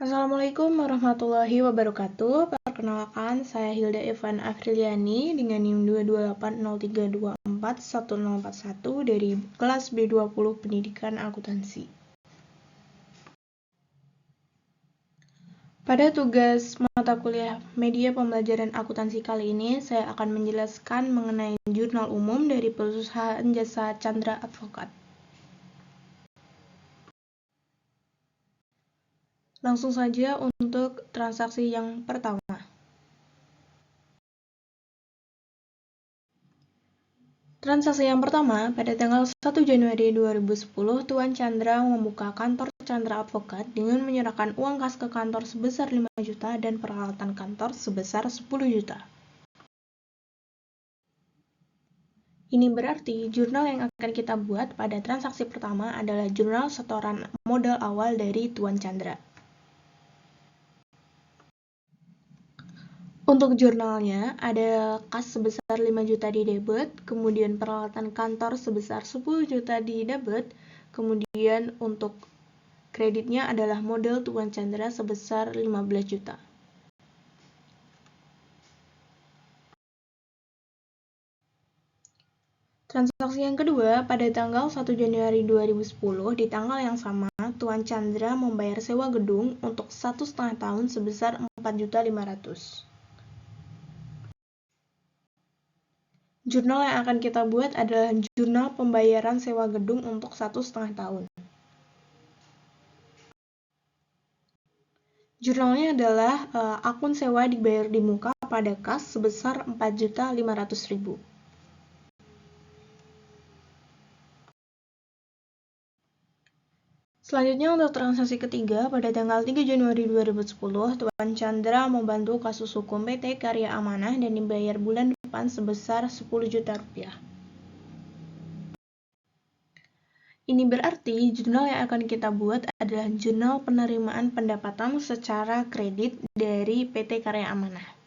Assalamualaikum warahmatullahi wabarakatuh. Perkenalkan, saya Hilda Evan Afriliani dengan NIM 22803241041 dari kelas B20 Pendidikan Akuntansi. Pada tugas mata kuliah media pembelajaran akuntansi kali ini, saya akan menjelaskan mengenai jurnal umum dari perusahaan jasa Chandra Advokat. Langsung saja untuk transaksi yang pertama. Transaksi yang pertama, pada tanggal 1 Januari 2010, Tuan Chandra membuka kantor Chandra Advokat dengan menyerahkan uang kas ke kantor sebesar 5 juta dan peralatan kantor sebesar 10 juta. Ini berarti jurnal yang akan kita buat pada transaksi pertama adalah jurnal setoran modal awal dari Tuan Chandra. Untuk jurnalnya, ada kas sebesar 5 juta di debit, kemudian peralatan kantor sebesar 10 juta di debit, kemudian untuk kreditnya adalah modal Tuan Chandra sebesar 15 juta. Transaksi yang kedua, pada tanggal 1 Januari 2010, di tanggal yang sama, Tuan Chandra membayar sewa gedung untuk 1,5 tahun sebesar 4.500.000. Jurnal yang akan kita buat adalah jurnal pembayaran sewa gedung untuk 1,5 tahun. Jurnalnya adalah akun sewa dibayar di muka pada kas sebesar 4.500.000. Selanjutnya untuk transaksi ketiga, pada tanggal 3 Januari 2010, Tuan Chandra membantu kasus hukum PT Karya Amanah dan dibayar bulan depan sebesar 10 juta rupiah. Ini berarti jurnal yang akan kita buat adalah jurnal penerimaan pendapatan secara kredit dari PT Karya Amanah.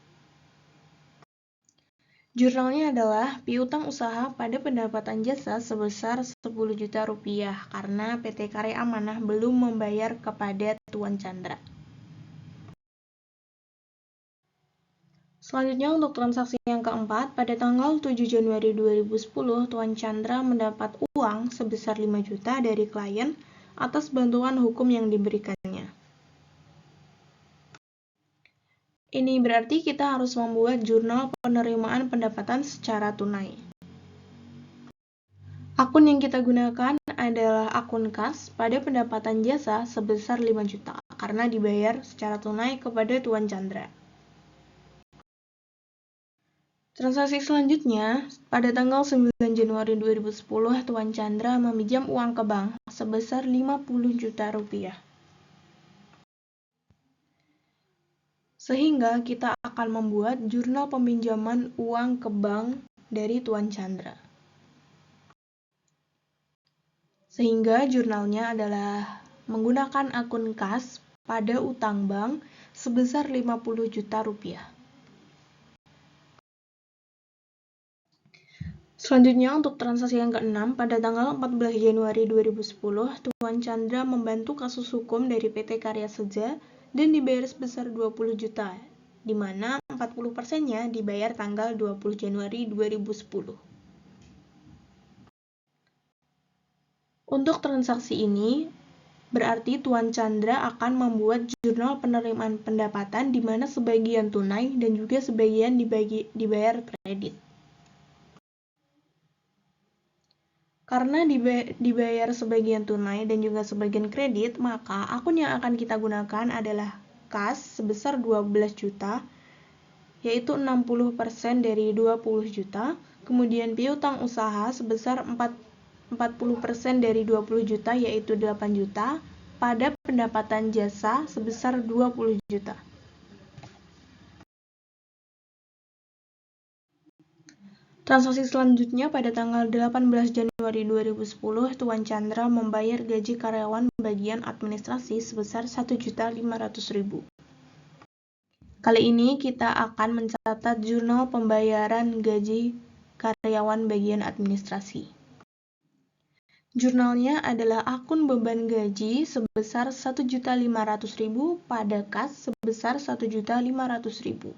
Jurnalnya adalah piutang usaha pada pendapatan jasa sebesar 10 juta rupiah karena PT Karya Amanah belum membayar kepada Tuan Chandra. Selanjutnya untuk transaksi yang keempat, pada tanggal 7 Januari 2010, Tuan Chandra mendapat uang sebesar 5 juta dari klien atas bantuan hukum yang diberikannya. Ini berarti kita harus membuat jurnal penerimaan pendapatan secara tunai. Akun yang kita gunakan adalah akun kas pada pendapatan jasa sebesar 5 juta karena dibayar secara tunai kepada Tuan Chandra. Transaksi selanjutnya, pada tanggal 9 Januari 2010, Tuan Chandra meminjam uang ke bank sebesar 50 juta rupiah. Sehingga kita akan membuat jurnal peminjaman uang ke bank dari Tuan Chandra. Sehingga jurnalnya adalah menggunakan akun kas pada utang bank sebesar 50 juta rupiah. Selanjutnya untuk transaksi yang ke-6, pada tanggal 14 Januari 2010, Tuan Chandra membantu kasus hukum dari PT Karya Seja dan dibayar sebesar 20 juta, di mana 40%-nya dibayar tanggal 20 Januari 2010. Untuk transaksi ini, berarti Tuan Chandra akan membuat jurnal penerimaan pendapatan di mana sebagian tunai dan juga sebagian dibayar kredit. Karena dibayar sebagian tunai dan juga sebagian kredit, maka akun yang akan kita gunakan adalah kas sebesar 12 juta, yaitu 60% dari 20 juta, kemudian piutang usaha sebesar 40% dari 20 juta, yaitu 8 juta, pada pendapatan jasa sebesar 20 juta. Transaksi selanjutnya pada tanggal 18 Januari 2010, Tuan Chandra membayar gaji karyawan bagian administrasi sebesar 1.500.000. Kali ini kita akan mencatat jurnal pembayaran gaji karyawan bagian administrasi. Jurnalnya adalah akun beban gaji sebesar 1.500.000 pada kas sebesar 1.500.000.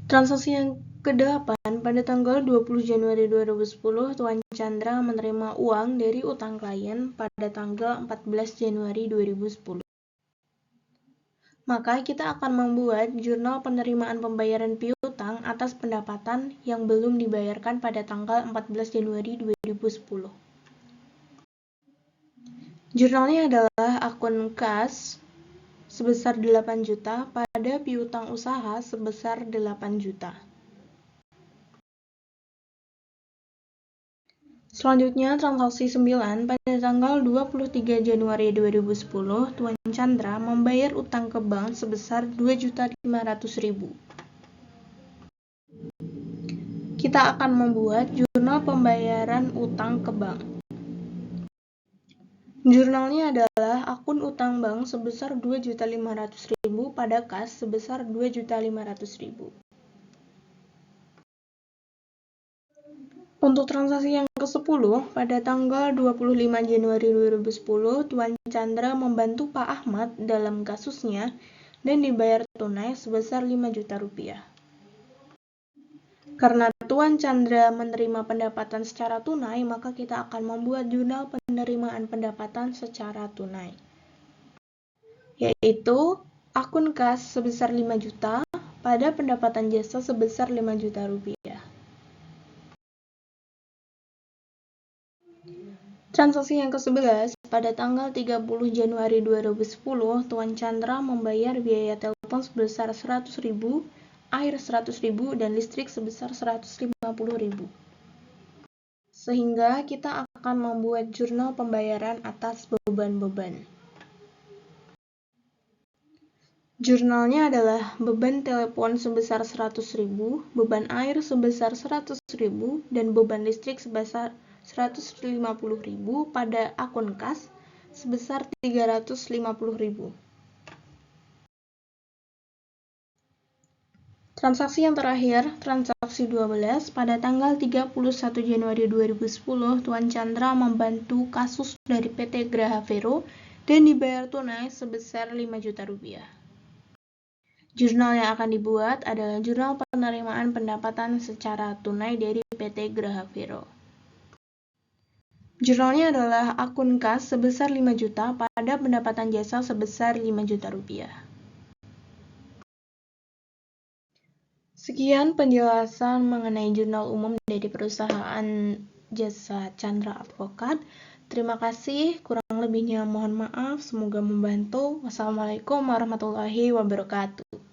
Transaksi yang ke-8, pada tanggal 20 Januari 2010, Tuan Chandra menerima uang dari utang klien pada tanggal 14 Januari 2010. Maka kita akan membuat jurnal penerimaan pembayaran piutang atas pendapatan yang belum dibayarkan pada tanggal 14 Januari 2010. Jurnalnya adalah akun kas sebesar 8 juta pada piutang usaha sebesar 8 juta. Selanjutnya, transaksi 9, pada tanggal 23 Januari 2010, Tuan Chandra membayar utang ke bank sebesar 2.500.000. Kita akan membuat jurnal pembayaran utang ke bank. Jurnalnya adalah akun utang bank sebesar 2.500.000 pada kas sebesar 2.500.000. Untuk transaksi yang ke-10, pada tanggal 25 Januari 2010, Tuan Chandra membantu Pak Ahmad dalam kasusnya dan dibayar tunai sebesar 5 juta rupiah. Karena Tuan Chandra menerima pendapatan secara tunai, maka kita akan membuat jurnal penerimaan pendapatan secara tunai, yaitu akun kas sebesar 5 juta pada pendapatan jasa sebesar 5 juta rupiah. Transaksi yang ke-11, pada tanggal 30 Januari 2010, Tuan Chandra membayar biaya telepon sebesar 100.000, air 100.000, dan listrik sebesar 150.000. Sehingga kita akan membuat jurnal pembayaran atas beban-beban. Jurnalnya adalah beban telepon sebesar 100.000, beban air sebesar 100.000, dan beban listrik sebesar 150.000 pada akun kas sebesar 350.000. Transaksi yang terakhir, transaksi 12, pada tanggal 31 Januari 2010, Tuan Chandra membantu kasus dari PT Graha Vero dan dibayar tunai sebesar 5 juta rupiah. Jurnal yang akan dibuat adalah jurnal penerimaan pendapatan secara tunai dari PT Graha Vero. Jurnalnya adalah akun kas sebesar 5 juta pada pendapatan jasa sebesar 5 juta rupiah. Sekian penjelasan mengenai jurnal umum dari perusahaan jasa Chandra Advokat. Terima kasih, kurang lebihnya mohon maaf, semoga membantu. Wassalamualaikum warahmatullahi wabarakatuh.